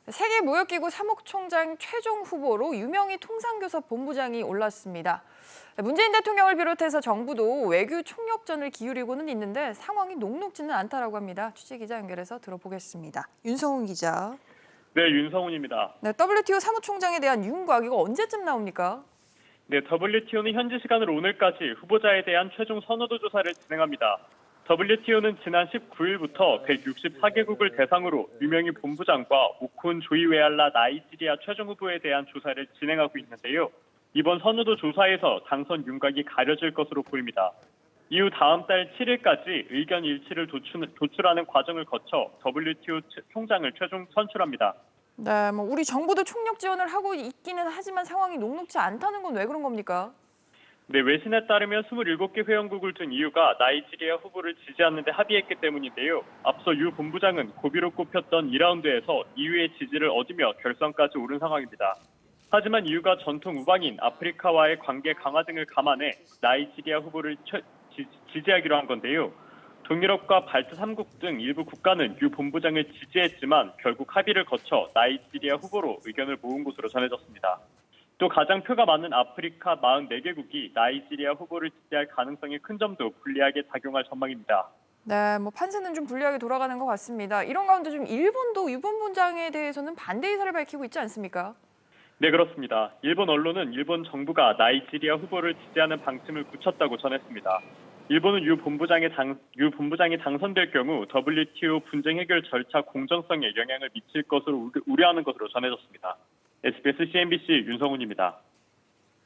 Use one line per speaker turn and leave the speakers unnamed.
세계무역기구 사무총장 최종 후보로 유명희 통상교섭 본부장이 올랐습니다. 문재인 대통령을 비롯해서 정부도 외교 총력전을 기울이고는 있는데 상황이 녹록지는 않다라고 합니다. 취재기자 연결해서 들어보겠습니다. 윤성훈 기자.
네, 윤성훈입니다.
네, WTO 사무총장에 대한 윤곽 이거 언제쯤 나옵니까?
네, WTO는 현지 시간으로 오늘까지 후보자에 대한 최종 선호도 조사를 진행합니다. WTO는 지난 19일부터 164개국을 대상으로 유명희 본부장과 오콘 조이웨알라 나이지리아 최종 후보에 대한 조사를 진행하고 있는데요. 이번 선호도 조사에서 당선 윤곽이 가려질 것으로 보입니다. 이후 다음 달 7일까지 의견 일치를 도출하는 과정을 거쳐 WTO 총장을 최종 선출합니다.
네, 우리 정부도 총력 지원을 하고 있기는 하지만 상황이 녹록지 않다는 건 왜 그런 겁니까?
네, 외신에 따르면 27개 회원국을 둔 EU가 나이지리아 후보를 지지하는 데 합의했기 때문인데요. 앞서 유 본부장은 고비로 꼽혔던 2라운드에서 EU의 지지를 얻으며 결선까지 오른 상황입니다. 하지만 EU가 전통 우방인 아프리카와의 관계 강화 등을 감안해 나이지리아 후보를 지지하기로 한 건데요. 동유럽과 발트 3국 등 일부 국가는 유 본부장을 지지했지만 결국 합의를 거쳐 나이지리아 후보로 의견을 모은 것으로 전해졌습니다. 또 가장 표가 많은 아프리카 44개국이 나이지리아 후보를 지지할 가능성이 큰 점도 불리하게 작용할 전망입니다.
네, 판세는 좀 불리하게 돌아가는 것 같습니다. 이런 가운데 좀 일본도 유 본부장에 대해서는 반대 의사를 밝히고 있지 않습니까?
네, 그렇습니다. 일본 언론은 일본 정부가 나이지리아 후보를 지지하는 방침을 굳혔다고 전했습니다. 일본은 유 본부장이 당선될 경우 WTO 분쟁 해결 절차 공정성에 영향을 미칠 것으로 우려하는 것으로 전해졌습니다. SBS CNBC 윤성훈입니다.